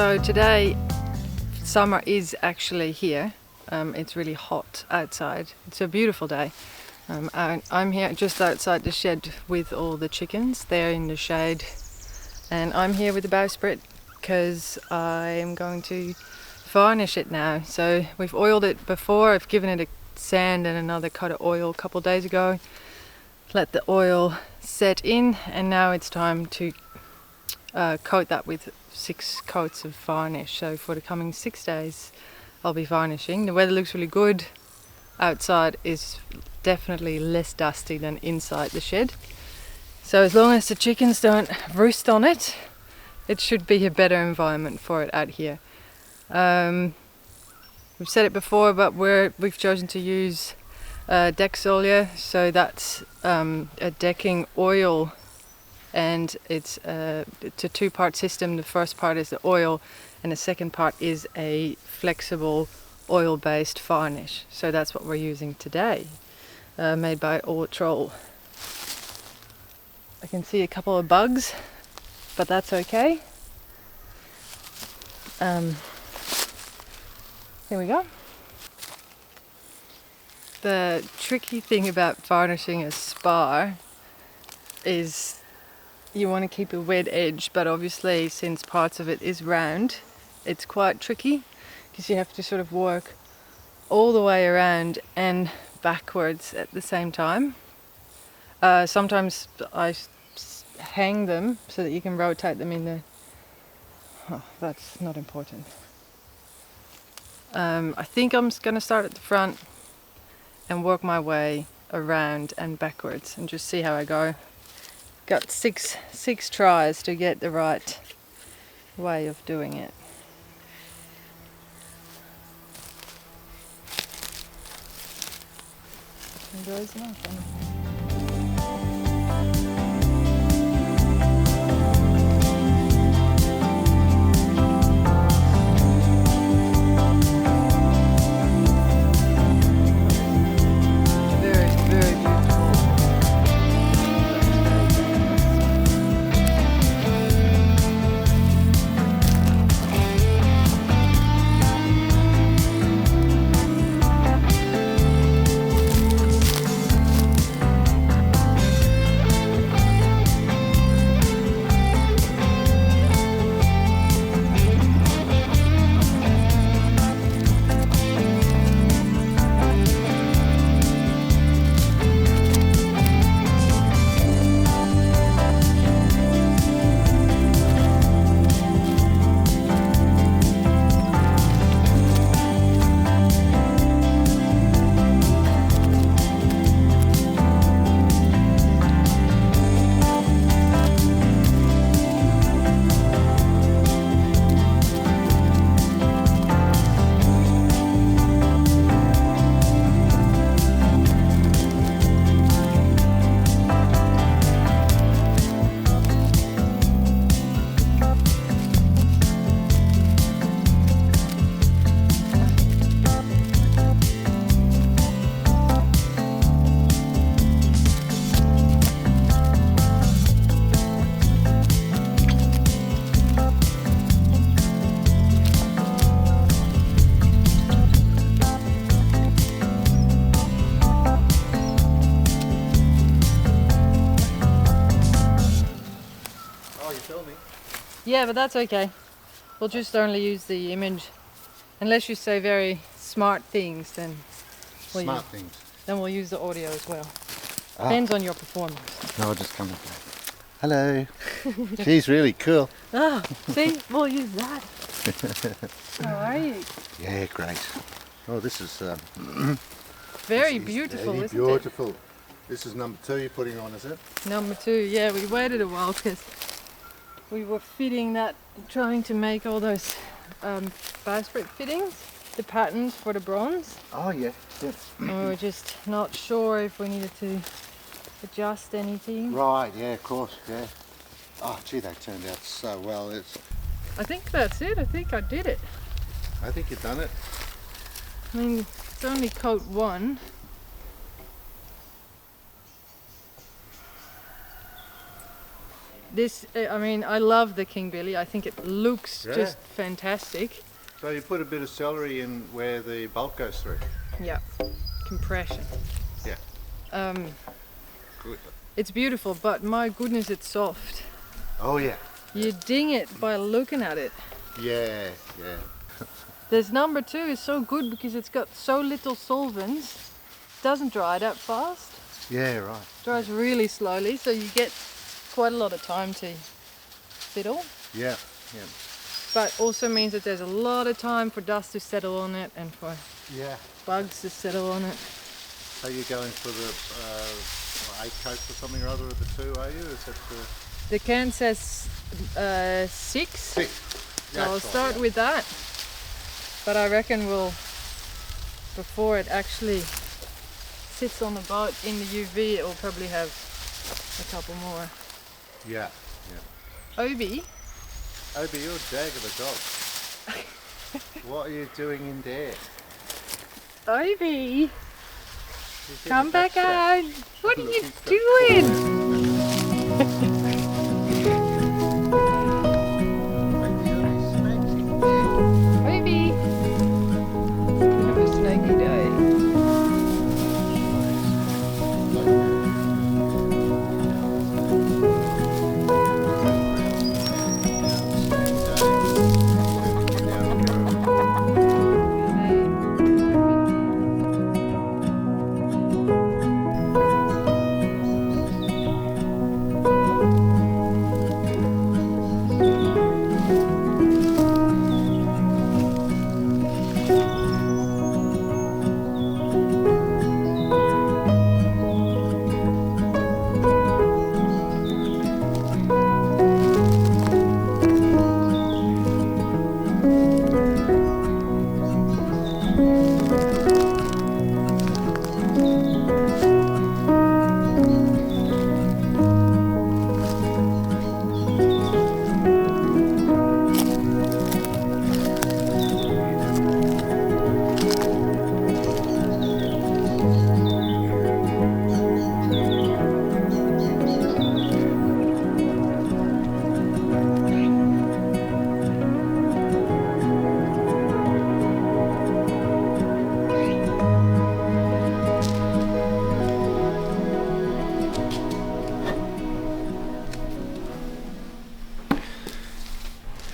So today, summer is actually here. It's really hot outside. It's a beautiful day. I'm here just outside the shed with all the chickens. They're in the shade. And I'm here with the bowsprit because I'm going to varnish it now. So we've oiled it before. I've given it a sand and another coat of oil a couple of days ago. Let the oil set in, and now it's time to coat that with 6 coats of varnish. So for the coming 6 days I'll be varnishing. The weather looks really good. Outside is definitely less dusty than inside the shed. So as long as the chickens don't roost on it, it should be a better environment for it out here. We've said it before, but we've chosen to use Dexolia, so that's a decking oil, and it's a 2-part system. The first part is the oil, and the second part is a flexible oil-based varnish. So that's what we're using today, made by Old Troll. I can see a couple of bugs, but that's okay. Here we go. The tricky thing about varnishing a spar is you want to keep a wet edge, but obviously since parts of it is round, it's quite tricky because you have to sort of work all the way around and backwards at the same time. Sometimes I hang them so that you can rotate them in the... Oh, that's not important. I think I'm going to start at the front and work my way around and backwards and just see how I go. Got six tries to get the right way of doing it. Enjoys nothing. Yeah, but that's okay. We'll just only use the image. Unless you say very smart things, then we'll use the audio as well. Depends on your performance. No, I'll just come and play. Hello. She's really cool. Ah, see? We'll use that. How are you? Yeah, great. Oh, this is... very beautiful, isn't it? Beautiful. This is number 2 you're putting on, is it? Number 2, yeah. We waited a while because we were trying to make all those bowsprit fittings, the patterns for the bronze. Oh yeah, yeah. And we were just not sure if we needed to adjust anything. Right, yeah, of course, yeah. Oh gee, they turned out so well. I think that's it. I think I did it. I think you've done it. I mean, it's only coat 1. This, I mean, I love the King Billy. I think it looks just fantastic. So you put a bit of celery in where the bolt goes through? Yeah, compression. Yeah. Good. It's beautiful, but my goodness, it's soft. Oh yeah. You ding it by looking at it. Yeah, yeah. This number 2 is so good because it's got so little solvents. Doesn't dry that fast. Yeah, right. Dries really slowly, so you get quite a lot of time to fiddle. Yeah, yeah. But also means that there's a lot of time for dust to settle on it and for bugs to settle on it. So you're going for the 8 coats or something or other of the 2, are you? Is that the can says 6. 6. So I'll start with that. But I reckon before it actually sits on the boat in the UV, it will probably have a couple more. Yeah, yeah. Obi, you're a jag of a dog. What are you doing in there? Obi, come back out. What are you doing? Obi, have a snaky day.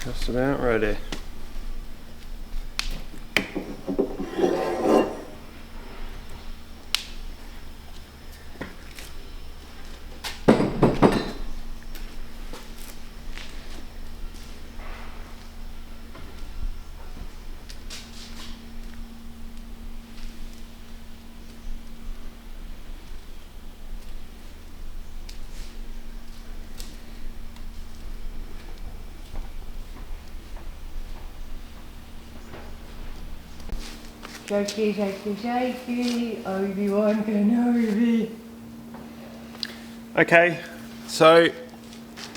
Just about ready. Shaky, shaky, shaky, Obi-Wan Kenobi. Okay, so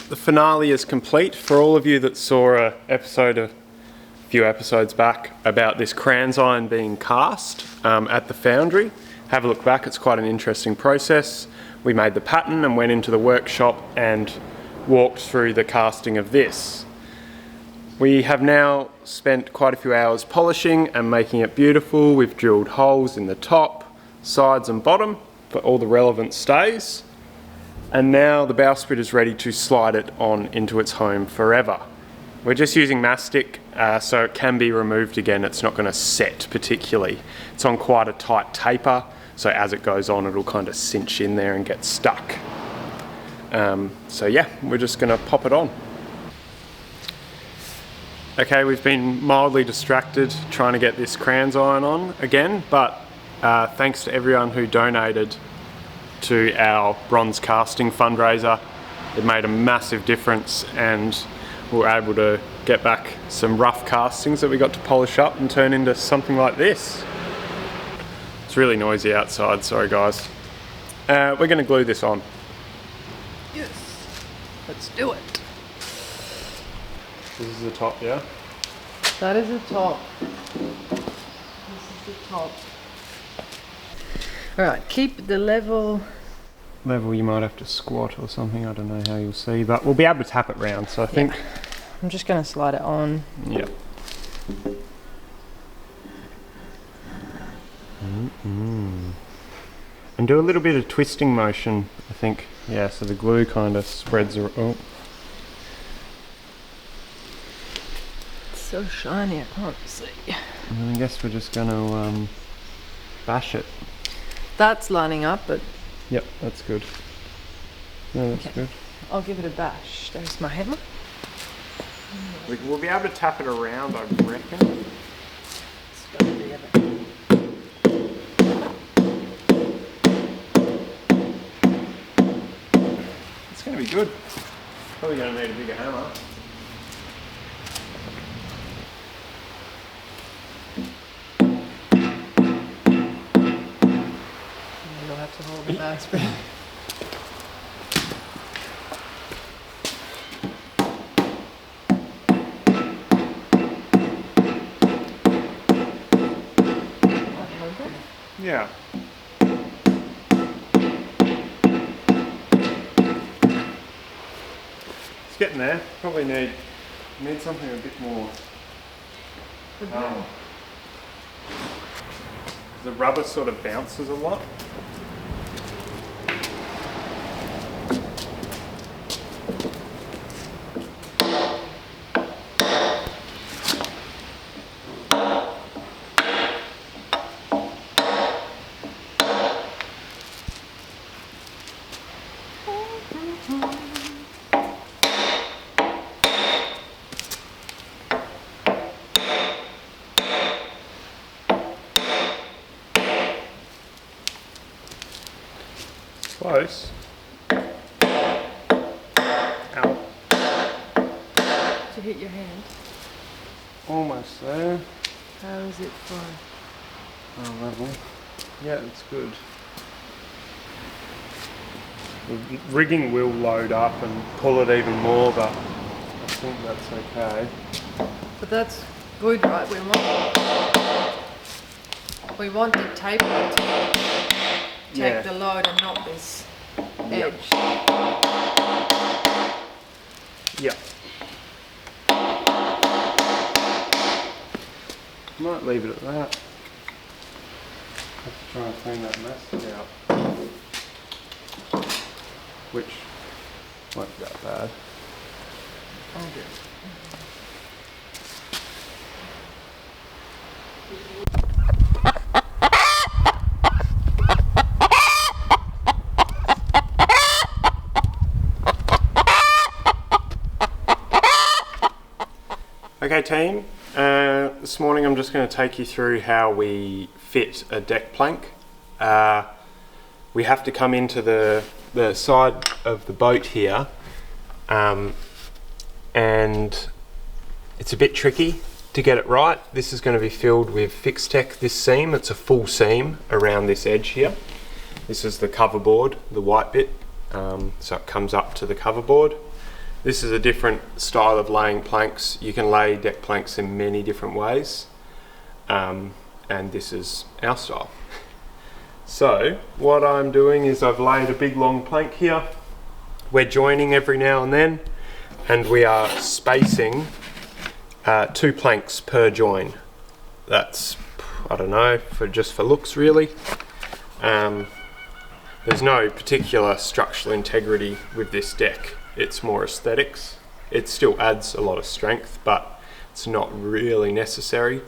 the finale is complete. For all of you that saw a few episodes back about this crans iron being cast at the foundry, have a look back. It's quite an interesting process. We made the pattern and went into the workshop and walked through the casting of this. We have now spent quite a few hours polishing and making it beautiful. We've drilled holes in the top, sides and bottom for all the relevant stays. And now the bowsprit is ready to slide it on into its home forever. We're just using mastic, so it can be removed again. It's not going to set particularly. It's on quite a tight taper, so as it goes on, it'll kind of cinch in there and get stuck. So yeah, we're just going to pop it on. Okay, we've been mildly distracted trying to get this crans iron on again, but thanks to everyone who donated to our bronze casting fundraiser. It made a massive difference and we were able to get back some rough castings that we got to polish up and turn into something like this. It's really noisy outside, sorry guys. We're going to glue this on. Yes, let's do it. This is the top, yeah? That is the top. This is the top. Alright, keep the level level you might have to squat or something. I don't know how you'll see, but we'll be able to tap it round. So I think I'm just going to slide it on. yeah. And do a little bit of twisting motion, I think. Yeah, so the glue kind of spreads around. Oh. It's so shiny, I can't see. And I guess we're just going to bash it. That's lining up, but Yep, that's good. No, that's good. I'll give it a bash. There's my hammer. We'll be able to tap it around, I reckon. It's got to be a bit. It's going to be good. Probably going to need a bigger hammer. You'll have to hold the bowsprit. Yeah. It's getting there. Probably need something a bit more. The rubber sort of bounces a lot. Close. Ow. To hit your hand. Almost there. How is it fine? Oh, level. Yeah, it's good. The rigging will load up and pull it even more, but I think that's okay. But that's good, right? We want the tapered to take the load and not this edge. Yeah. Might leave it at that. Have to try and clean that mess out. Which won't be that bad. I'll do it. Okay team, this morning I'm just going to take you through how we fit a deck plank. We have to come into the side of the boat here, and it's a bit tricky to get it right. This is going to be filled with Fixtech, this seam. It's a full seam around this edge here. This is the cover board, the white bit, so it comes up to the cover board. This is a different style of laying planks. You can lay deck planks in many different ways, and this is our style. So what I'm doing is I've laid a big long plank here. We're joining every now and then, and we are spacing 2 planks per join. That's, I don't know, just for looks really. There's no particular structural integrity with this deck. It's more aesthetics. It still adds a lot of strength, but it's not really necessary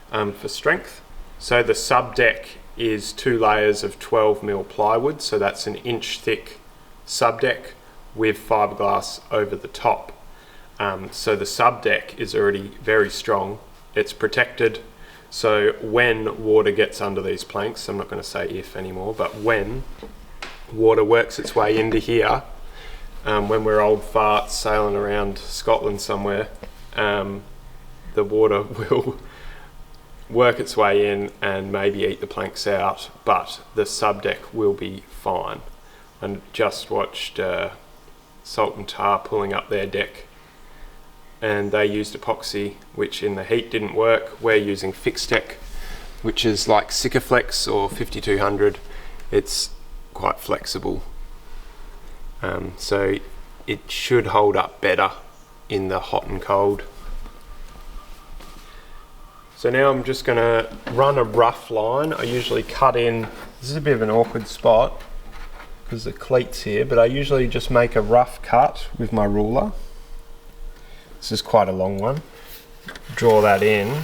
for strength. So the sub deck is 2 layers of 12mm plywood, so that's an inch thick sub deck with fiberglass over the top. So the sub deck is already very strong. It's protected, so when water gets under these planks, I'm not going to say if anymore, but when water works its way into here, when we're old farts sailing around Scotland somewhere, the water will work its way in and maybe eat the planks out, but the subdeck will be fine. I just watched Salt and Tar pulling up their deck, and they used epoxy, which in the heat didn't work. We're using Fixtech, which is like Sikaflex or 5200. It's quite flexible. so it should hold up better in the hot and cold. So now I'm just going to run a rough line. I usually cut in, this is a bit of an awkward spot because the cleat's here, but I usually just make a rough cut with my ruler. This is quite a long one. Draw that in.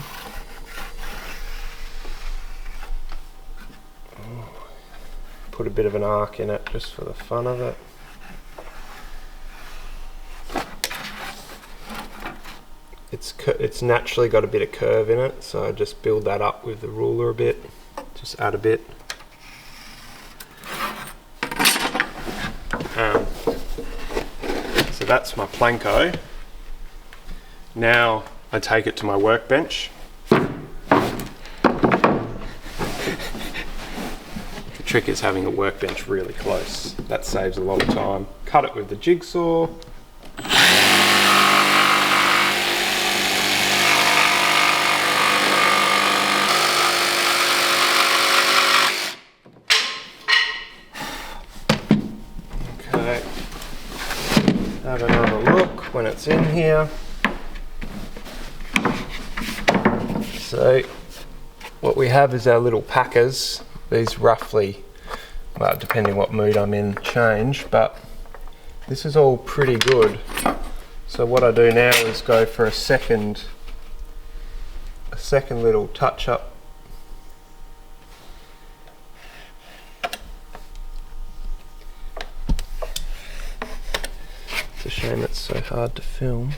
Put a bit of an arc in it just for the fun of it. It's naturally got a bit of curve in it, so I just build that up with the ruler a bit. Just add a bit. So that's my planko. Now I take it to my workbench. The trick is having a workbench really close. That saves a lot of time. Cut it with the jigsaw. Okay. Have another look when it's in here. So what we have is our little packers. These roughly, well, depending what mood I'm in, change, but this is all pretty good. So what I do now is go for a second little touch up. It's a shame it's so hard to film.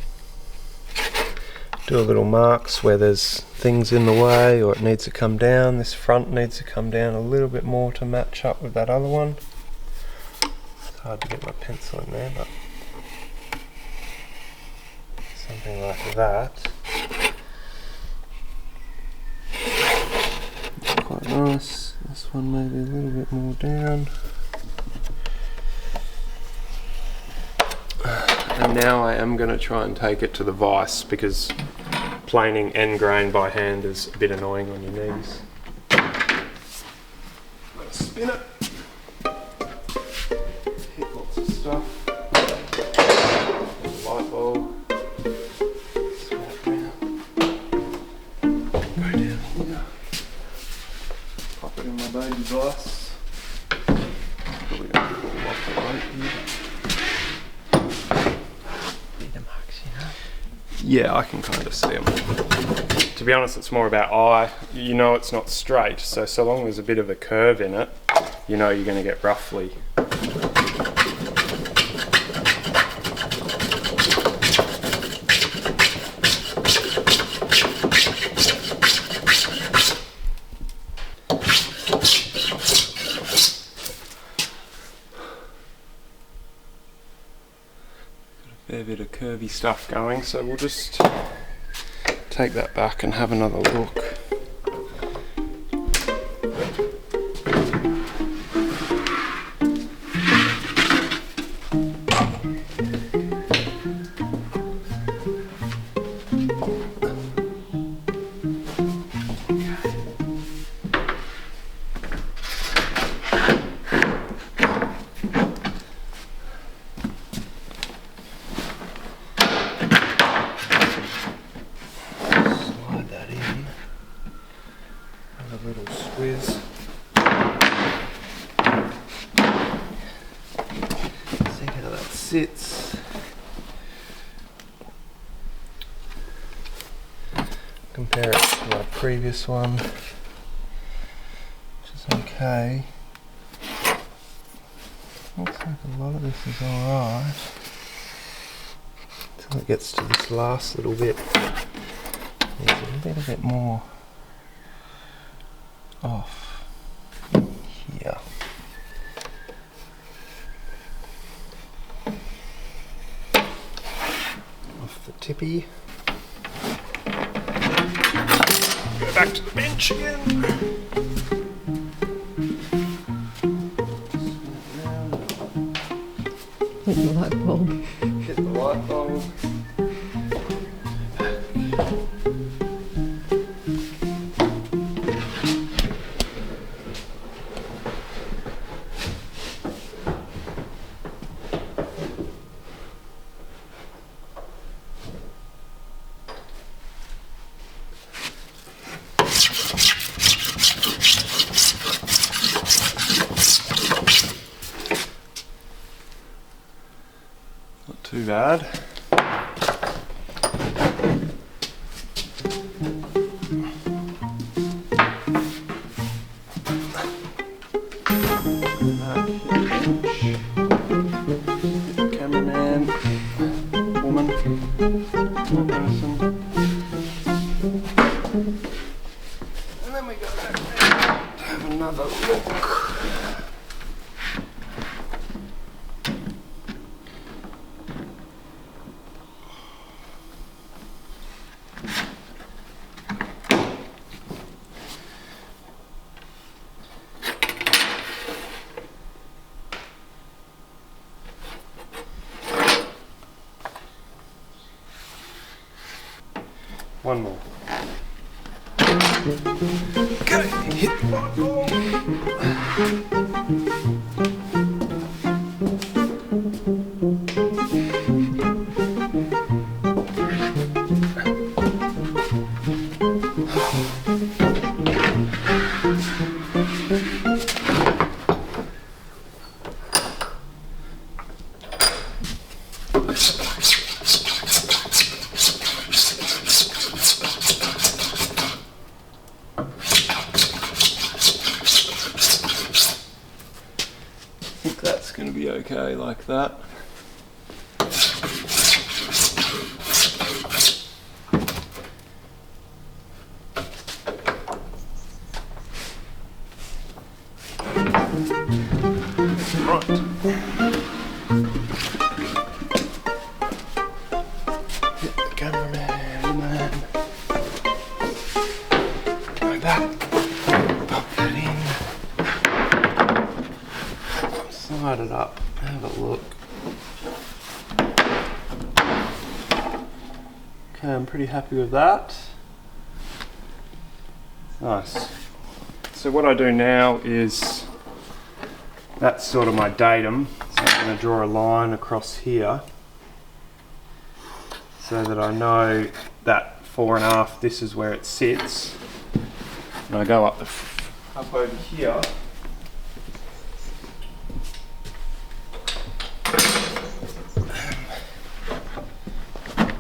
Do a little marks where there's things in the way or it needs to come down. This front needs to come down a little bit more to match up with that other one. It's hard to get my pencil in there, but something like that. It's quite nice. This one maybe a little bit more down. And now I am going to try and take it to the vise because planing end grain by hand is a bit annoying on your knees. Let's spin it. Hit lots of stuff. Light bulb. Spin it round. Go down here. Pop it in my baby vise. Probably going to pull off the weight here. Yeah, I can kind of see them. To be honest, it's more about eye. You know it's not straight, so long as there's a bit of a curve in it, you know you're going to get roughly. Fair bit of curvy stuff going, so we'll just take that back and have another look. Sits. Compare it to my previous one, which is okay. Looks like a lot of this is alright. Until it gets to this last little bit. It's a little bit more off here. Tippy. Go back to the bench again. Hit the light bulb. Hit the light bulb. bad. Cameraman, woman, person. And then we go back there to have another look. One more. Go! Hit the light bulb. I think that's going to be okay like that. Right. Hit the cameraman, man. Go back. Pop that in. Slide it up. Have a look. Okay, I'm pretty happy with that. Nice. So what I do now is, that's sort of my datum. So I'm going to draw a line across here so that I know that 4.5, this is where it sits. And I go up over here.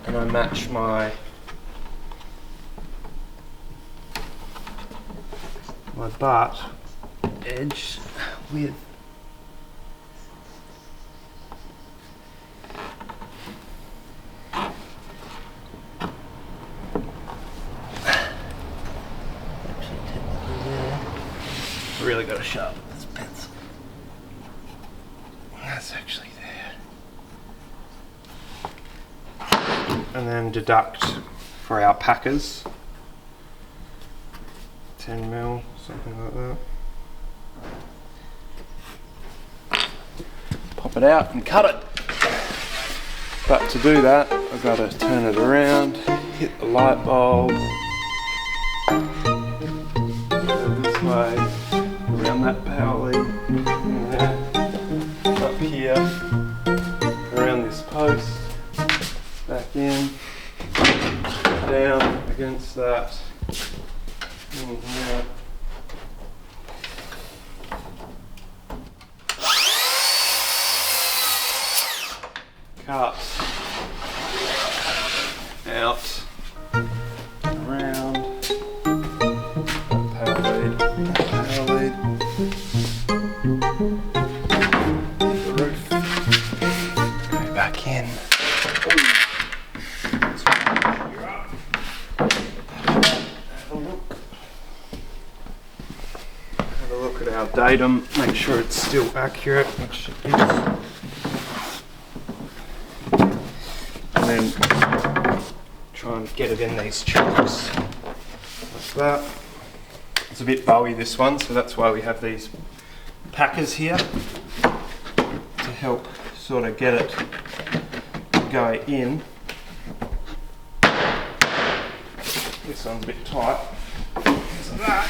And I match my butt edge with really got to sharpen this pencil. That's actually there. And then deduct for our packers. 10mm, something like that. Pop it out and cut it. But to do that, I've got to turn it around, hit the light bulb, go this way, around that power lead, up here, around this post, back in, down against that, in here. Cut, out, around, power lead, the roof, go back in. Have a look at our datum, make sure it's still accurate, which it is. And then try and get it in these chunks like that. It's a bit bowy, this one, so that's why we have these packers here to help sort of get it to go in. This one's a bit tight because of that.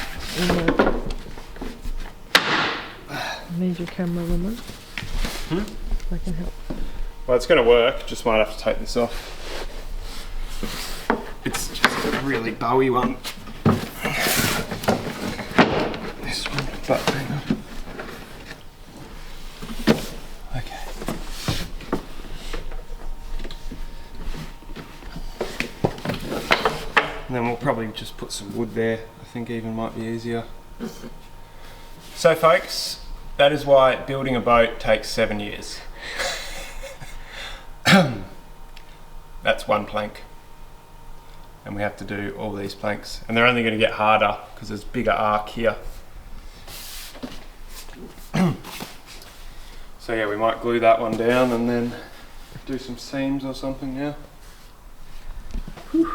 Need your camera woman. I can help. Well, it's going to work, just might have to take this off. It's just a really bowy one. This one, but hang on. Okay. And then we'll probably just put some wood there. I think even might be easier. So folks, that is why building a boat takes 7 years. That's one plank. And we have to do all these planks. And they're only going to get harder because there's bigger arc here. So yeah, we might glue that one down and then do some seams or something now. Whew.